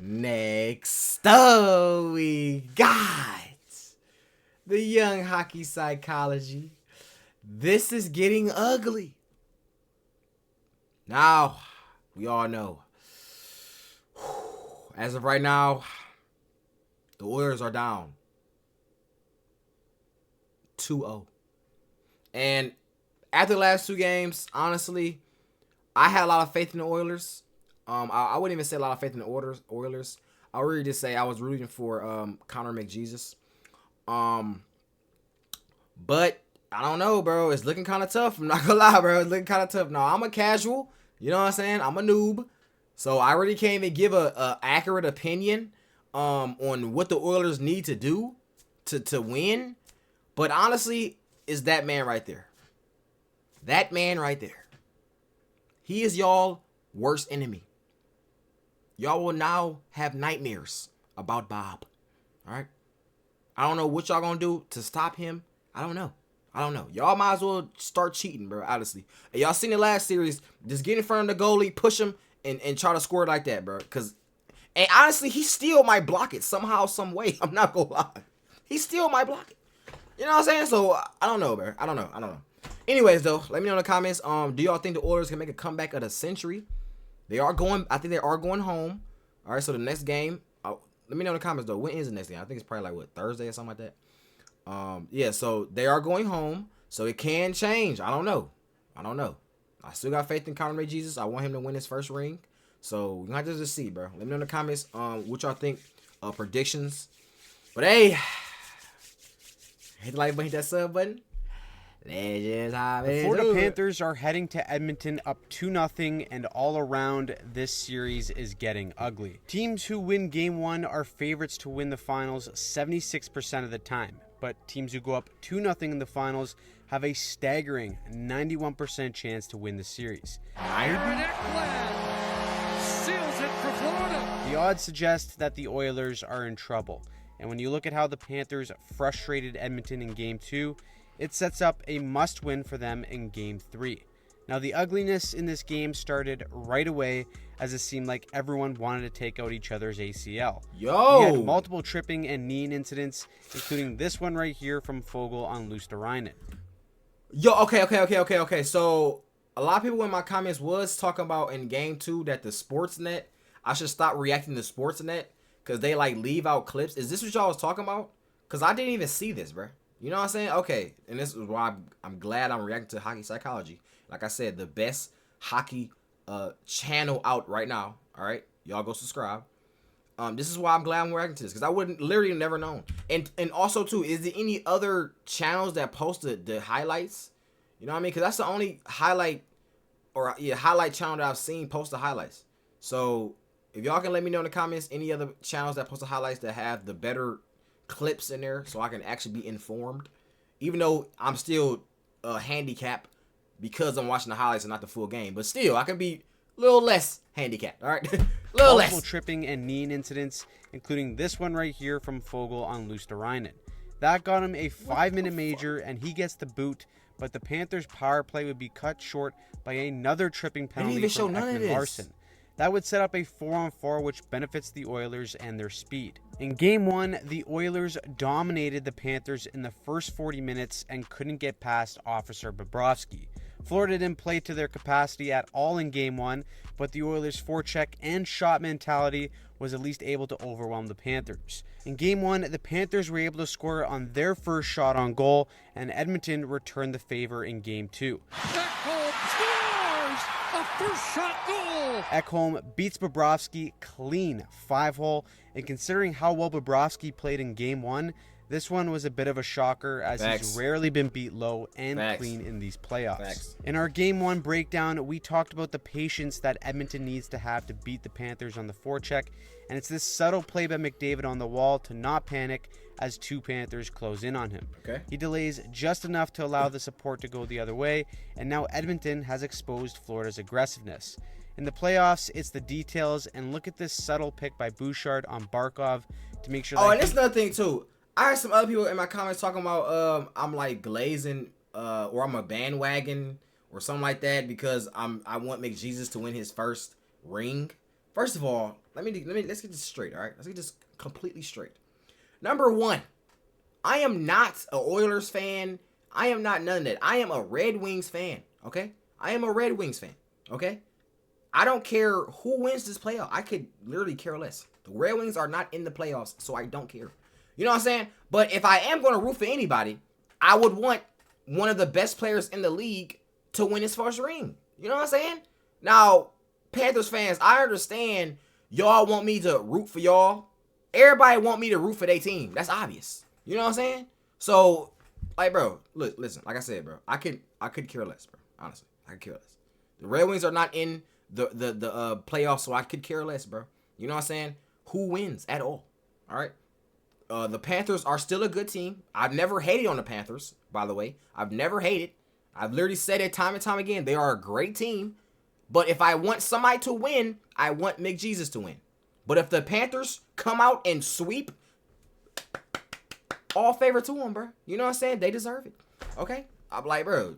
Next up, we got the young hockey psychology. This is getting ugly. Now, we all know. As of right now, the Oilers are down 2-0. And after the last two games, honestly, I had a lot of faith in the Oilers. I wouldn't even say a lot of faith in the Oilers. I really just say I was rooting for Connor McJesus. But I don't know, bro. It's looking kind of tough. I'm not gonna lie, bro. It's looking kind of tough. No, I'm a casual. You know what I'm saying? I'm a noob. So I really can't even give a accurate opinion on what the Oilers need to do to win. But honestly, it's that man right there. That man right there. He is y'all worst enemy. Y'all will now have nightmares about Bob. All right? I don't know what y'all gonna do to stop him. I don't know. Y'all might as well start cheating, bro, honestly. And y'all seen the last series. Just get in front of the goalie, push him, and try to score like that, bro. And honestly, he still might block it somehow, some way. I'm not gonna lie. He still might block it. You know what I'm saying? So, I don't know, bro. I don't know. Anyways, though, let me know in the comments. Do y'all think the Oilers can make a comeback of the century? I think they are going home. All right, so the next game, let me know in the comments, though. When is the next game? I think it's probably like, Thursday or something like that. Yeah, so they are going home, so it can change. I don't know. I still got faith in Connor McJesus. I want him to win his first ring. So, we're going to just see, bro. Let me know in the comments what y'all think, predictions. But, hey, hit the like button, hit that sub button. The Florida Panthers are heading to Edmonton up 2-0, and all around this series is getting ugly. Teams who win Game 1 are favorites to win the finals 76% of the time, but teams who go up 2-0 in the finals have a staggering 91% chance to win the series. Seals it for Florida. The odds suggest that the Oilers are in trouble, and when you look at how the Panthers frustrated Edmonton in Game 2, it sets up a must-win for them in Game 3. Now, the ugliness in this game started right away, as it seemed like everyone wanted to take out each other's ACL. We had multiple tripping and kneeing incidents, including this one right here from Fogel on Luosterainen. Okay. So, a lot of people in my comments was talking about in Game 2 that the Sportsnet, I should stop reacting to Sportsnet, because they, leave out clips. Is this what y'all was talking about? Because I didn't even see this, bro. You know what I'm saying? Okay, and this is why I'm glad I'm reacting to Hockey Psychology. Like I said, the best hockey channel out right now. All right, y'all go subscribe. This is why I'm glad I'm reacting to this, because I wouldn't literally never known. And also too, is there any other channels that post the highlights? You know what I mean? Because that's the only highlight channel that I've seen post the highlights. So if y'all can let me know in the comments any other channels that post the highlights that have the better clips in there, so I can actually be informed, even though I'm still handicapped because I'm watching the highlights and not the full game, but still I can be a little less handicapped. All right. Multiple tripping and kneeing incidents, including this one right here from Fogel on Luosterainen. That got him a 5-minute major, and he gets the boot, but the Panthers power play would be cut short by another tripping penalty from Ekman Larsson. That would set up a 4-on-4, which benefits the Oilers and their speed. In Game 1, the Oilers dominated the Panthers in the first 40 minutes and couldn't get past Officer Bobrovsky. Florida didn't play to their capacity at all in Game 1, but the Oilers' forecheck and shot mentality was at least able to overwhelm the Panthers. In Game 1, the Panthers were able to score on their first shot on goal, and Edmonton returned the favor in Game 2. A first shot goal. Ekholm beats Bobrovsky clean 5-hole, and considering how well Bobrovsky played in Game 1, this one was a bit of a shocker, as he's rarely been beat low and clean in these playoffs. In our Game 1 breakdown, we talked about the patience that Edmonton needs to have to beat the Panthers on the forecheck, and it's this subtle play by McDavid on the wall to not panic as two Panthers close in on him. He delays just enough to allow the support to go the other way, and now Edmonton has exposed Florida's aggressiveness. In the playoffs, it's the details, and look at this subtle pick by Bouchard on Barkov to make sure that... Oh, and that's another thing, too. I heard some other people in my comments talking about I'm like glazing or I'm a bandwagon or something like that because I want McJesus to win his first ring. First of all, let's get this straight, all right? Let's get this completely straight. Number one, I am not a Oilers fan. I am not none of that. I am a Red Wings fan, okay? I am a Red Wings fan, okay? I don't care who wins this playoff. I could literally care less. The Red Wings are not in the playoffs, so I don't care. You know what I'm saying? But if I am going to root for anybody, I would want one of the best players in the league to win his first ring. You know what I'm saying? Now, Panthers fans, I understand y'all want me to root for y'all. Everybody want me to root for their team. That's obvious. You know what I'm saying? So, like, bro, look, listen, like I said, bro, I could care less, bro. Honestly, I could care less. The Red Wings are not in the playoffs, so I could care less, bro. You know what I'm saying? Who wins at all? All right. The Panthers are still a good team. I've never hated on the Panthers, by the way. I've never hated. I've literally said it time and time again. They are a great team. But if I want somebody to win, I want McJesus to win. But if the Panthers come out and sweep, all favor to them, bro. You know what I'm saying? They deserve it. Okay? I'm like, bro.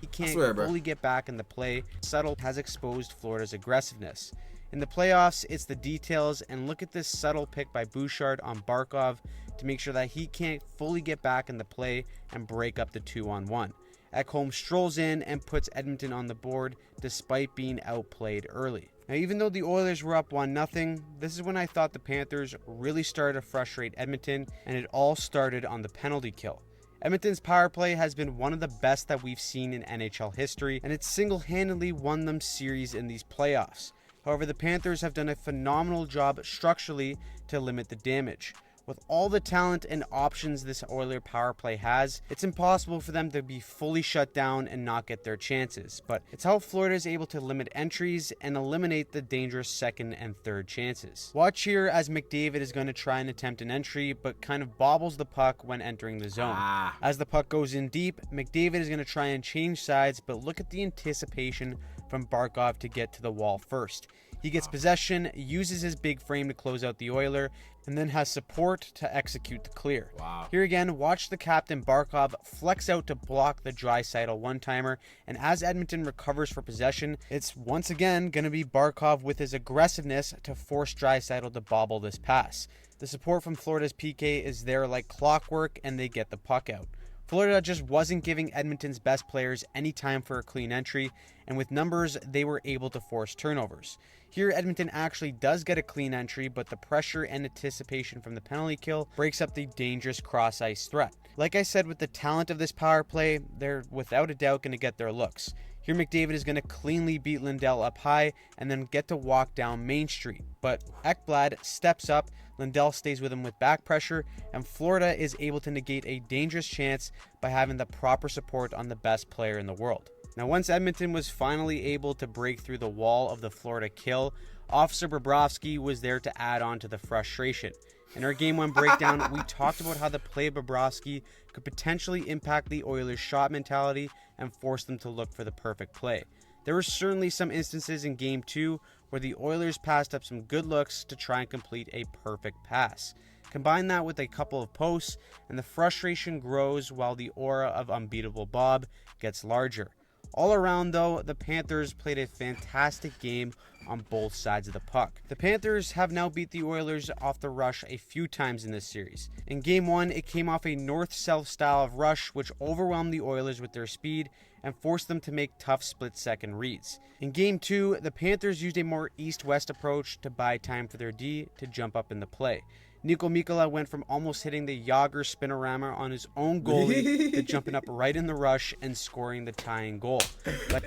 He can't fully get back in the play. Subtle has exposed Florida's aggressiveness. In the playoffs, it's the details, and look at this subtle pick by Bouchard on Barkov to make sure that he can't fully get back in the play and break up the 2-on-1. Ekholm strolls in and puts Edmonton on the board despite being outplayed early. Now, even though the Oilers were up 1-0, this is when I thought the Panthers really started to frustrate Edmonton, and it all started on the penalty kill. Edmonton's power play has been one of the best that we've seen in NHL history, and it single-handedly won them series in these playoffs. However, the Panthers have done a phenomenal job structurally to limit the damage. With all the talent and options this Oiler power play has, it's impossible for them to be fully shut down and not get their chances. But it's how Florida is able to limit entries and eliminate the dangerous second and third chances. Watch here as McDavid is going to try and attempt an entry, but kind of bobbles the puck when entering the zone. As the puck goes in deep, McDavid is going to try and change sides, but look at the anticipation from Barkov to get to the wall first. He gets possession, uses his big frame to close out the Oiler, and then has support to execute the clear. Here again, watch the captain Barkov flex out to block the Draisaitl one-timer, and as Edmonton recovers for possession, it's once again going to be Barkov with his aggressiveness to force Draisaitl to bobble this pass. The support from Florida's PK is there like clockwork, and they get the puck out. Florida just wasn't giving Edmonton's best players any time for a clean entry, and with numbers, they were able to force turnovers. Here, Edmonton actually does get a clean entry, but the pressure and anticipation from the penalty kill breaks up the dangerous cross-ice threat. Like I said, with the talent of this power play, they're without a doubt going to get their looks. Here, McDavid is going to cleanly beat Lindell up high and then get to walk down Main Street. But Ekblad steps up, Lindell stays with him with back pressure, and Florida is able to negate a dangerous chance by having the proper support on the best player in the world. Now, once Edmonton was finally able to break through the wall of the Florida kill, Officer Bobrovsky was there to add on to the frustration. In our Game 1 breakdown, we talked about how the play of Bobrovsky could potentially impact the Oilers' shot mentality and force them to look for the perfect play. There were certainly some instances in Game 2 where the Oilers passed up some good looks to try and complete a perfect pass. Combine that with a couple of posts, and the frustration grows while the aura of unbeatable Bob gets larger. All around, though, the Panthers played a fantastic game on both sides of the puck. The Panthers have now beat the Oilers off the rush a few times in this series. In Game 1, it came off a north-south style of rush which overwhelmed the Oilers with their speed and forced them to make tough split-second reads. In Game 2, the Panthers used a more east-west approach to buy time for their D to jump up in the play. Niko Mikkola went from almost hitting the Jágr spinorama on his own goalie to jumping up right in the rush and scoring the tying goal. To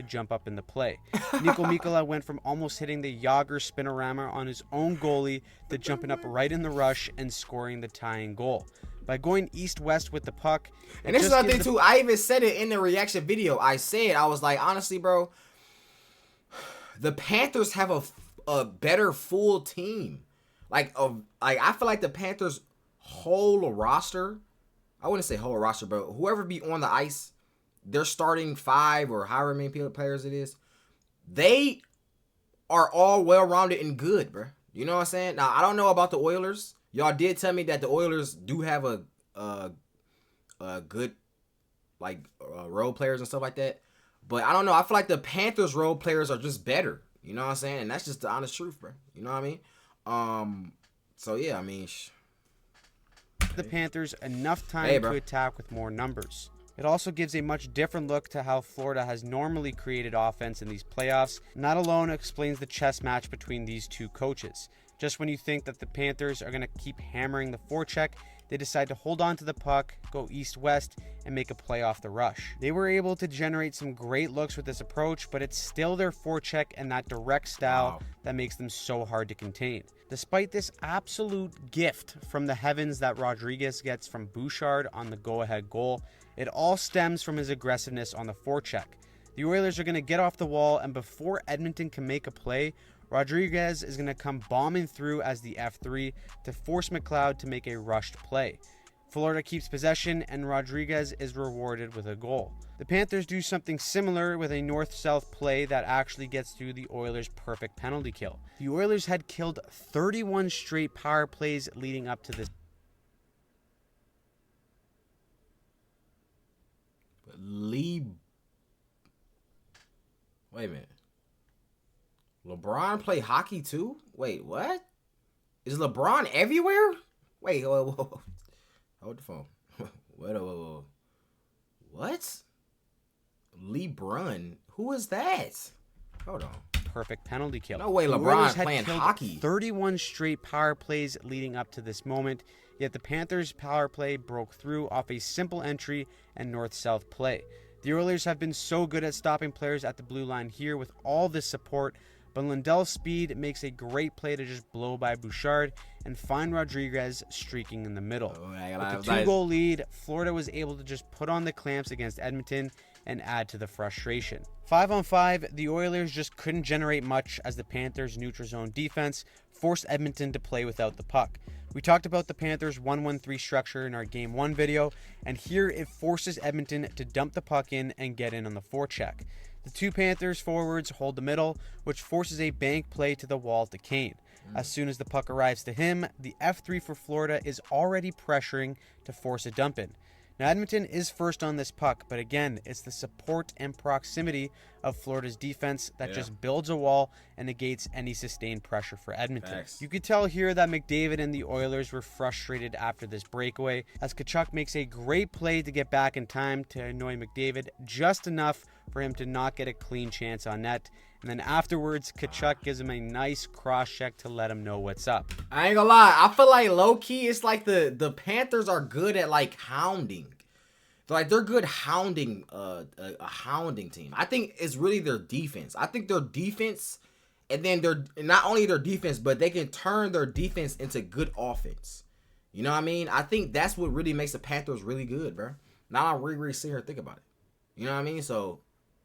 jump up in the play. Niko Mikkola went from almost hitting the Jágr spinorama on his own goalie to jumping up right in the rush and scoring the tying goal. By going east-west with the puck. And this is another thing, too. I even said it in the reaction video. I was like, honestly, bro, the Panthers have a better full team. Like I feel like the Panthers' whole roster, I wouldn't say whole roster, but whoever be on the ice, they're starting 5 or however many players it is, they are all well-rounded and good, bro. You know what I'm saying? Now, I don't know about the Oilers. Y'all did tell me that the Oilers do have a good, like, role players and stuff like that. But I don't know. I feel like the Panthers role players are just better. You know what I'm saying? And that's just the honest truth, bro. You know what I mean? So yeah, I mean, the Panthers enough time to attack with more numbers. It also gives a much different look to how Florida has normally created offense in these playoffs. And that alone explains the chess match between these two coaches. Just when you think that the Panthers are going to keep hammering the forecheck, they decide to hold on to the puck, go east-west, and make a play off the rush. They were able to generate some great looks with this approach, but it's still their forecheck and that direct style that makes them so hard to contain. Despite this absolute gift from the heavens that Rodriguez gets from Bouchard on the go-ahead goal, it all stems from his aggressiveness on the forecheck. The Oilers are going to get off the wall, and before Edmonton can make a play, Rodriguez is going to come bombing through as the F3 to force McLeod to make a rushed play. Florida keeps possession, and Rodriguez is rewarded with a goal. The Panthers do something similar with a north-south play that actually gets through the Oilers' perfect penalty kill. The Oilers had killed 31 straight power plays leading up to this. Wait a minute. LeBron play hockey too? Wait, what? Is LeBron everywhere? Wait, whoa. Hold the phone. Whoa. What? LeBron? Who is that? Hold on. Perfect penalty kill. No way LeBron playing hockey. 31 straight power plays leading up to this moment, yet the Panthers' power play broke through off a simple entry and north-south play. The Oilers have been so good at stopping players at the blue line here with all this support, but Lundell's speed makes a great play to just blow by Bouchard and find Rodriguez streaking in the middle. With the 2-goal lead, Florida was able to just put on the clamps against Edmonton and add to the frustration. 5-on-5, the Oilers just couldn't generate much as the Panthers' neutral zone defense forced Edmonton to play without the puck. We talked about the Panthers' 1-1-3 structure in our Game 1 video, and here it forces Edmonton to dump the puck in and get in on the forecheck. The two Panthers forwards hold the middle, which forces a bank play to the wall to Kane. As soon as the puck arrives to him, the F3 for Florida is already pressuring to force a dump in. Now, Edmonton is first on this puck, but again, it's the support and proximity of Florida's defense that just builds a wall and negates any sustained pressure for Edmonton. Thanks. You could tell here that McDavid and the Oilers were frustrated after this breakaway, as Tkachuk makes a great play to get back in time to annoy McDavid just enough for him to not get a clean chance on net. And then afterwards, Tkachuk gives him a nice cross-check to let him know what's up. I ain't gonna lie. I feel like low-key, it's like the Panthers are good at, like, hounding. They're good hounding, a hounding team. I think it's really their defense. I think their defense, and then not only their defense, but they can turn their defense into good offense. You know what I mean? I think that's what really makes the Panthers really good, bro. Now I really sit here and think about it. You know what I mean? So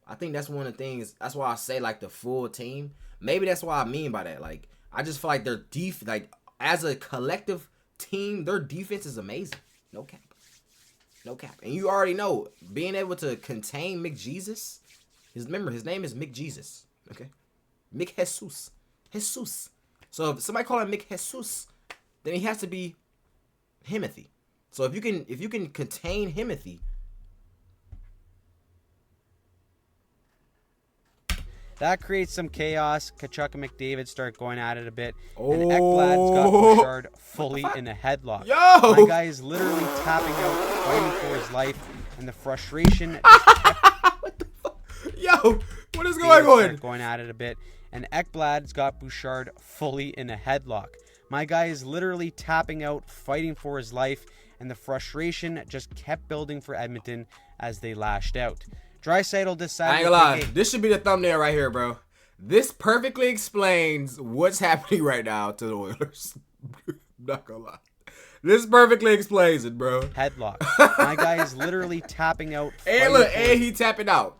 I think that's one of the things. That's why I say like the full team. Maybe that's what I mean by that. Like I just feel like their like as a collective team, their defense is amazing. No cap. No cap. And you already know, being able to contain McJesus. Remember, his name is McJesus. Okay? McJesus. Jesus. So if somebody call him McJesus, then he has to be Himothy. So if you can contain Himothy. That creates some chaos. Tkachuk and McDavid start going at it a bit. And Ekblad's got Bouchard fully in a headlock. Yo! My guy is literally tapping out, fighting for his life. And the frustration what the fuck? Yo, what is going on? Going at it a bit. And Ekblad's got Bouchard fully in a headlock. My guy is literally tapping out, fighting for his life. And the frustration just kept building for Edmonton as they lashed out. Draisaitl decided. I ain't gonna lie. This should be the thumbnail right here, bro. This perfectly explains what's happening right now to the Oilers. Not gonna lie. This perfectly explains it, bro. Headlock. My guy is literally tapping out. And look, and he tapping out.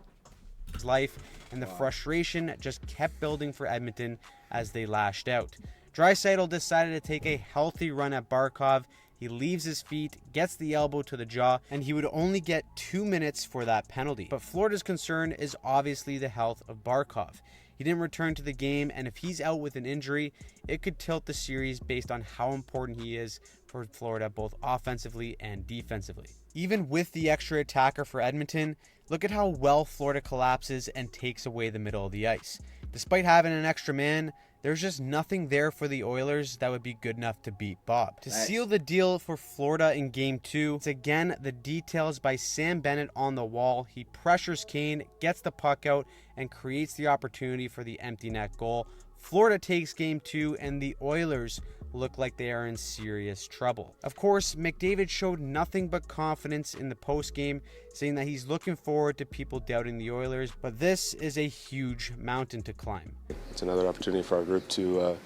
His life, and the frustration just kept building for Edmonton as they lashed out. Draisaitl decided to take a healthy run at Barkov. He leaves his feet, gets the elbow to the jaw, and he would only get 2 minutes for that penalty. But Florida's concern is obviously the health of Barkov. He didn't return to the game, and if he's out with an injury, it could tilt the series based on how important he is for Florida, both offensively and defensively. Even with the extra attacker for Edmonton, look at how well Florida collapses and takes away the middle of the ice. Despite having an extra man, there's just nothing there for the Oilers that would be good enough to beat Bob. To seal the deal for Florida in Game 2, it's again the details by Sam Bennett on the wall. He pressures Kane, gets the puck out, and creates the opportunity for the empty net goal. Florida takes Game 2, and the Oilers look like they are in serious trouble. Of course, McDavid showed nothing but confidence in the postgame, saying that he's looking forward to people doubting the Oilers, but this is a huge mountain to climb. It's another opportunity for our group to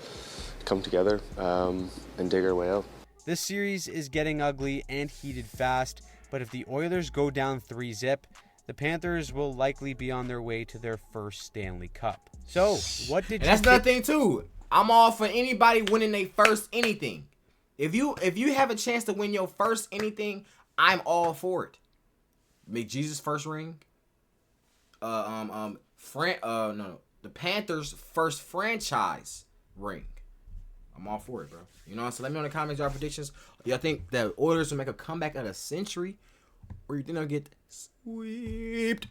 come together and dig our way out. This series is getting ugly and heated fast, but if the Oilers go down 3-0, the Panthers will likely be on their way to their first Stanley Cup. So, what did you That's another thing too. I'm all for anybody winning their first anything. If you have a chance to win your first anything, I'm all for it. McJesus' first ring. The Panthers' first franchise ring. I'm all for it, bro. You know, so let me know in the comments your predictions. Do y'all think the Oilers will make a comeback of the century, or you think they'll get swept?